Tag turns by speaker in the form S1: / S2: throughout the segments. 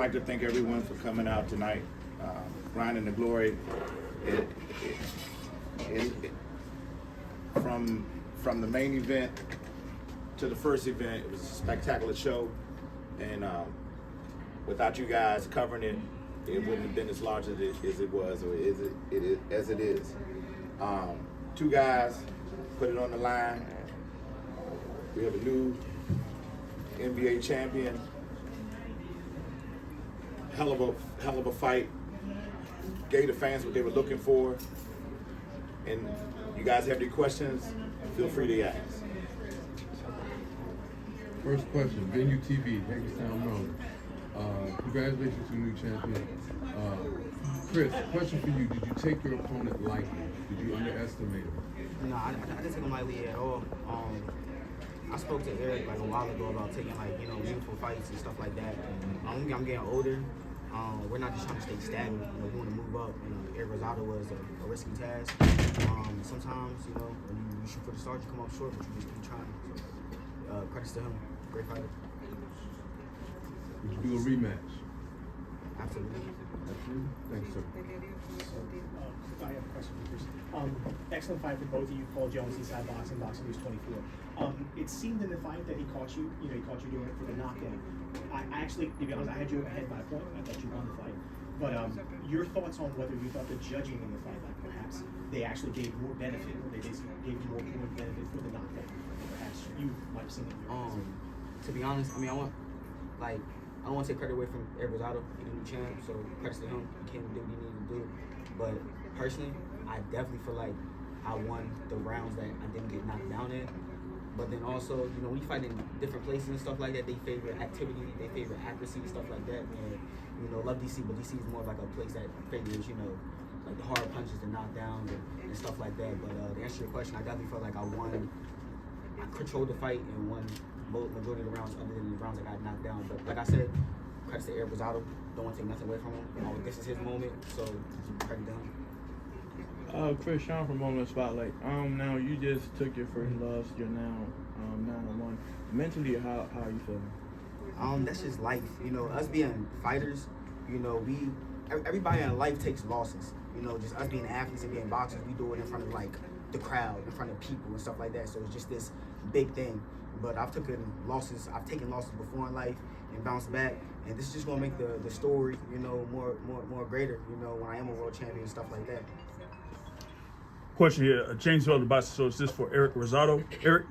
S1: like to thank everyone for coming out tonight. Grinding the Glory. From the main event to the first event, it was a spectacular show, and without you guys covering it, it wouldn't have been as large as it was, or as it is. Two guys put it on the line. We have a new NBA champion. Hell of a fight. Gave the fans what they were looking for. And you guys have any questions, feel free to ask.
S2: First question, Venue TV, Hagerstown Road. Congratulations to the new champion. Chris, question for you. Did you take your opponent lightly? Did you underestimate him?
S3: No, I didn't take him lightly at all. I spoke to Eric like a while ago about taking meaningful fights and stuff like that. I'm getting older. We're not just trying to stay stagnant. We want to move up. Erick Rosado was a risky task. Sometimes, when you shoot for the stars, you come up short, but you just keep trying. So, credits to him. Great fighter.
S2: Would you do a rematch?
S3: Absolutely.
S2: Thanks, sir.
S4: I have a question for Chris. Excellent fight for both of you. Paul Jones, Eastside Boxing, Boxing News 24. It seemed in the fight that he caught you doing it for the knockout. I actually, to be honest, I had you ahead by a point. I thought you won the fight. But your thoughts on whether you thought the judging in the fight, like perhaps they actually gave more benefit, or they basically gave you more point benefit for the knockout. Perhaps you might have seen it in your eyes.
S3: To be honest, I don't want to take credit away from Erick Rosado, he's the new champ, so credits to him. He came and did what he needed to do. But personally, I definitely feel like I won the rounds that I didn't get knocked down in. But then also, when you fight in different places and stuff like that, they favor activity, they favor accuracy, stuff like that. And, love DC, but DC is more like a place that favors, like the hard punches, the knockdowns, and stuff like that. But to answer your question, I definitely felt like I won. I controlled the fight and won majority of the rounds other than the rounds that got knocked down. But like I said, credits to Erick Rosado. Don't want to take nothing away from him. This is his moment, so credit to him.
S5: Chris, Sean from Moment Spotlight. Now you just took your first loss. You're now 9-1. Mentally, how are you feeling?
S3: That's just life. Us being fighters, everybody in life takes losses. Just us being athletes and being boxers, we do it in front of the crowd, in front of people and stuff like that. So it's just this big thing. But I've taken losses before in life and bounced back. And this is just gonna make the story, more greater, when I am a world champion and stuff like that.
S6: Question here, James Bell, the boxer. So is this for Erick Rosado? Eric,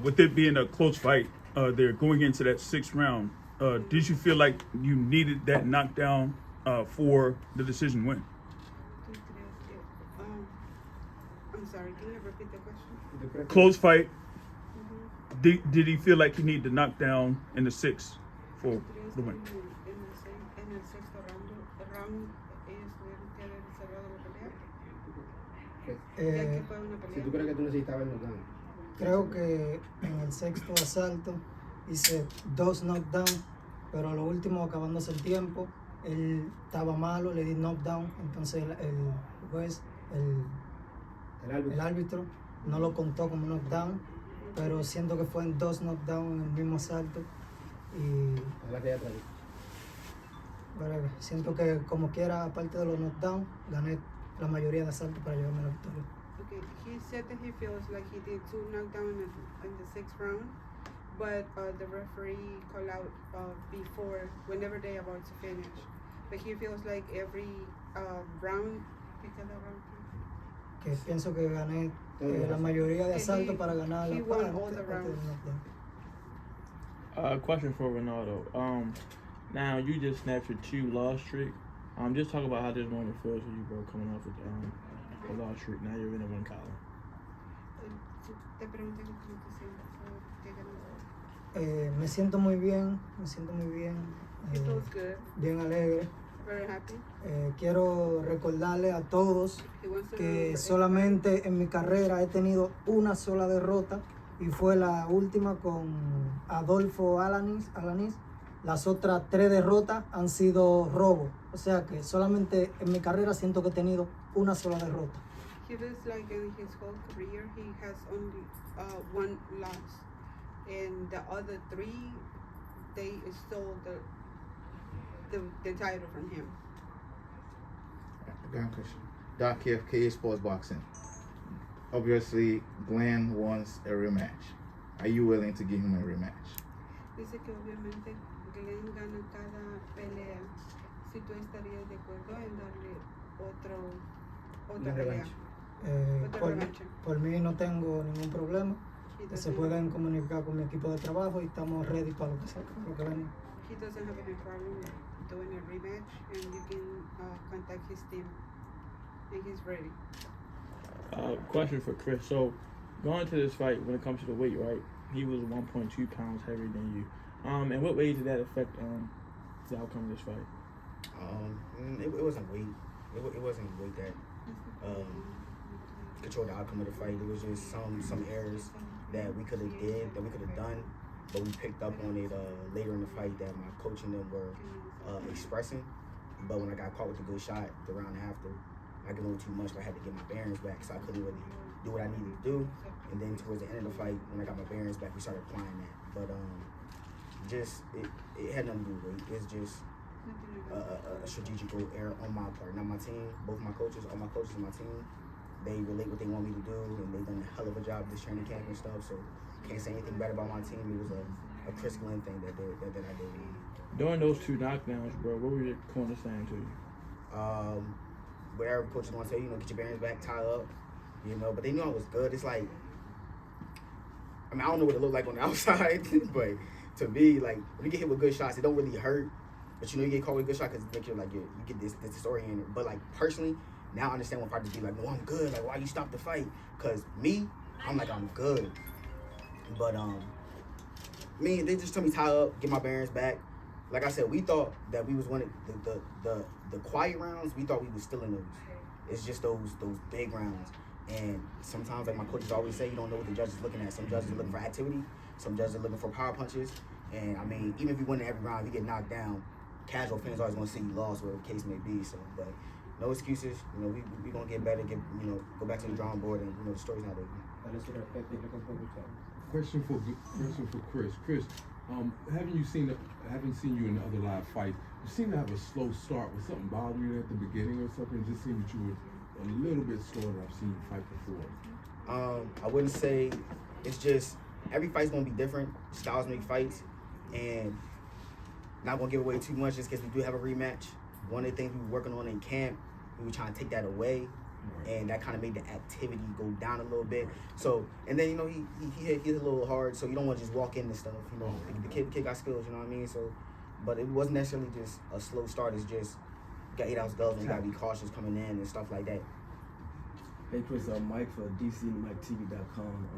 S6: with it being a close fight, they're going into that 6th round. Did you feel like you needed that knockdown for the decision win?
S7: I'm sorry, can you repeat the question?
S6: Close fight. Did he feel like he needed to knock down in the 6th for the win?
S7: En el sexto round ellos tuvieron que haber cerrado la pelea. Ya que fue una pelea.
S8: Si tú crees que tú necesitabas el knockdown.
S9: Creo que en el sexto asalto hice 2 knockdowns, pero a lo último, acabándose el tiempo, él estaba malo, le di knockdown, entonces el juez, el árbitro no lo contó como knockdown, pero siento que fue en 2 knockdowns en el mismo asalto y bueno, siento que como quiera, aparte de los knockdowns, gané la mayoría de asaltos para llevarme la victoria.
S7: Okay, he said that he feels like he did 2 knockdowns in the 6th round, but the referee called out before, whenever they about to finish. But he feels like every round,
S9: que pienso que gané la mayoría de asaltos para ganar la parte del knockdown.
S5: Question for Ronaldo. Now you just snapped your 2-loss streak. Just talk about how this moment feels for you, bro, coming off with a loss streak. Now you're in a win column.
S9: Me siento muy bien,
S7: He feels good,
S9: bien alegre.
S7: very happy.
S9: Quiero recordarle a todos
S7: He wants to
S9: que
S7: know
S9: solamente en mi carrera he tenido una sola derrota y fue la última con Adolfo Alanis. Las otras 3 derrotas han sido robos. O sea que solamente en mi carrera siento que he tenido una sola derrota.
S7: He feels like in his whole career he has only 1 loss, and the other 3 they stole the title from him.
S8: Grand question. Doc KFK Sports Boxing. Obviously, Glenn wants a rematch. Are you willing to give him a rematch?
S7: Dice que obviamente Glenn gana cada pelea. Si tú estarías de acuerdo en darle otra
S9: Una
S7: pelea.
S9: revancha.
S7: Otra
S9: Por,
S7: revancha.
S9: por mí no tengo ningún problema.
S7: He
S9: Se
S7: doesn't-
S9: pueden comunicar con mi equipo de trabajo y estamos ready para lo que venga.
S7: He doesn't have any problem doing a rematch, and you can contact his team, and he's ready.
S5: Question for Chris. So, going to this fight, when it comes to the weight, right? He was 1.2 pounds heavier than you. In what ways did that affect the outcome of this fight?
S3: It wasn't weight. It wasn't weight that controlled the outcome of the fight. It was just some errors that we could have done, but we picked up on it later in the fight that my coach and them were expressing. But when I got caught with a good shot the round after, I got a little too much, but I had to get my bearings back, so I couldn't really do what I needed to do. And then towards the end of the fight, when I got my bearings back, we started applying that. But just it had nothing to do with weight. It's just a strategical error on my part, not my team. Both my coaches, all my coaches on my team, they relate what they want me to do, and they've done a hell of a job this training camp and stuff. So can't say anything bad about my team. It was a Chris Glenn thing that I did.
S5: During those 2 knockdowns, bro, what were your corners saying to you?
S3: Whatever coaches want to say, get your bearings back, tie up, But they knew I was good. It's like, I don't know what it looked like on the outside, but to me, like when you get hit with good shots, it don't really hurt. But you get caught with a good shot because it makes you like you get this disoriented. But like personally, now I understand when fighters be like, no, I'm good. Like why you stop the fight? Cause me, I'm like I'm good. But they just told me tie up, get my bearings back. Like I said, we thought that we was winning the quiet rounds. We thought we was still in those. It's just those big rounds. And sometimes, like my coaches always say, you don't know what the judge is looking at. Some judges are looking for activity. Some judges are looking for power punches. And even if you win every round, if you get knocked down, casual fans always want to see you lost, whatever the case may be. So, but no excuses. We gonna get better. Go back to the drawing board, and the story's not over.
S2: Question for Chris. Chris, haven't seen you in other live fights. You seem to have a slow start. Was something bothering you at the beginning or something? It just seemed that you were a little bit slower than I've seen you fight before.
S3: I wouldn't say. It's just every fight's gonna be different. Styles make fights, and not gonna give away too much just because we do have a rematch. One of the things we were working on in camp, we were trying to take that away. And that kind of made the activity go down a little bit. So, and then he hit a little hard, so you don't want to just walk into stuff. The kid got skills, you know what I mean. So, but it wasn't necessarily just a slow start. It's just you got 8 ounce gloves and you got to be cautious coming in and stuff like that.
S10: Hey Chris, Mike for DCMikeTV.com.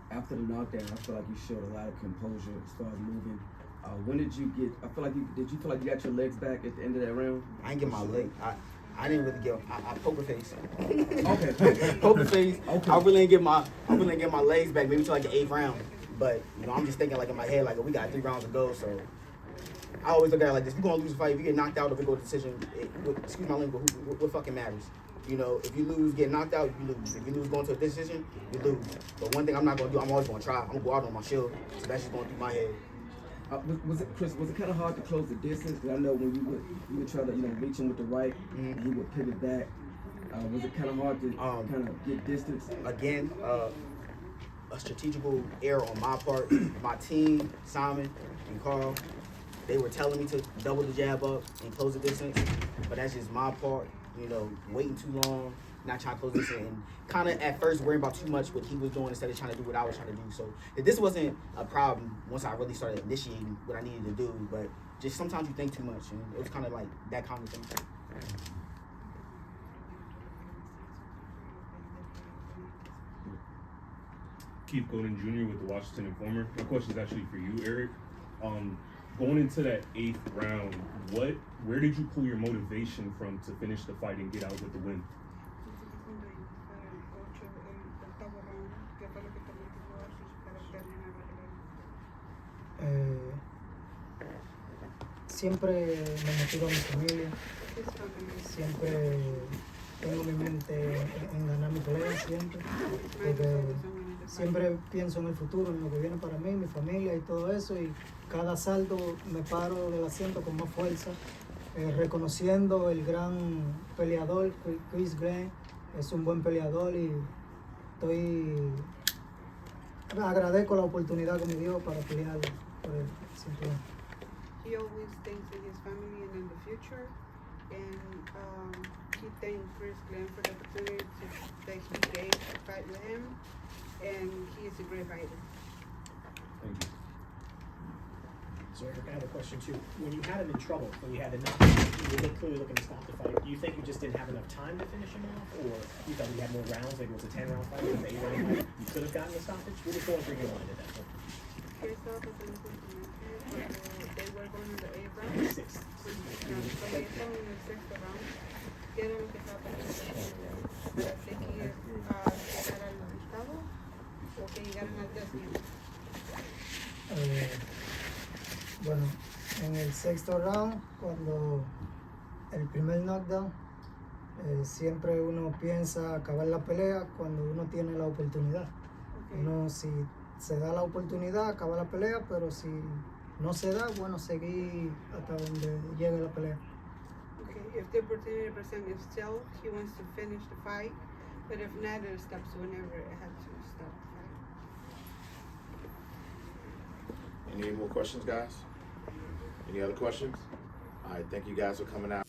S10: After the knockdown, I feel like you showed a lot of composure as far as moving. When did you get? Did you feel like you got your legs back at the end of that round?
S3: I didn't get my leg. I didn't really get. I poker face.
S10: Okay.
S3: Poker face.
S10: Okay.
S3: I really didn't get my legs back maybe till like the 8th round. But I'm just thinking like in my head like we got 3 rounds to go. So I always look at it like this: if you're gonna lose a fight, if you get knocked out, if it goes to decision, excuse my language, what fucking matters? If you lose, get knocked out, you lose. If you lose going to a decision, you lose. But one thing I'm not gonna do, I'm always gonna try. I'm gonna go out on my shield. So that's just going through my head.
S10: Was it kind of hard to close the distance? Because I know when you would try to reach him with the right, and he would pivot back. Was it kind of hard to kind of get distance?
S3: Again, a strategical error on my part. My team, Simon and Carl, they were telling me to double the jab up and close the distance, but that's just my part. Waiting too long, not trying to close this in, and kind of at first worrying about too much what he was doing instead of trying to do what I was trying to do. So this wasn't a problem once I really started initiating what I needed to do, but just sometimes you think too much, and it was kind of like that kind of thing.
S11: Keith Golden Jr. with the Washington Informer. My question is actually for you, Eric. Going into that 8th round, where did you pull your motivation from to finish the fight and get out with the win?
S9: Siempre me motiva mi familia. Siempre tengo mi mente en ganar mi pelea, siempre. Porque siempre pienso en el futuro, en lo que viene para mí, mi familia y todo eso. Y cada asalto me paro del asiento con más fuerza reconociendo el gran peleador Chris Glenn. Es un buen peleador y agradezco la oportunidad que me dio para pelear por el cinturón.
S7: He always thinks in his family and in the future, and he thanked Chris Glenn for the opportunity that he gave to fight with him, and he is a great fighter.
S11: Thank you.
S4: So Eric, I have a question too. When you had him in trouble, when you had the knockout, you were clearly looking to stop the fight. Do you think you just didn't have enough time to finish him off, or you thought you had more rounds? Maybe it was a 10-round fight, or an 8-round fight. You could have gotten the stoppage. What was going through your mind at that point?
S7: Que estaba pasando por tu mente cuando they were going in the 8th round?
S4: Sixth.
S7: Cuando ya estaban en el 6th round, ¿qué era lo que estaba pasando por tu mente? ¿Para seguir llegar al octavo o que llegaran al 10º?
S9: Bueno, en el 6º round, cuando el primer knockdown, siempre uno piensa acabar la pelea cuando uno tiene la oportunidad.
S7: Okay.
S9: Uno, si se da la oportunidad, acaba la pelea, pero si no se da, bueno, seguir hasta donde llegue la pelea.
S7: Okay, if the opportunity presents itself, he wants to finish the fight, but if not, it stops whenever it has to stop the fight.
S1: Any more questions, guys? Any other questions? All right, thank you guys for coming out.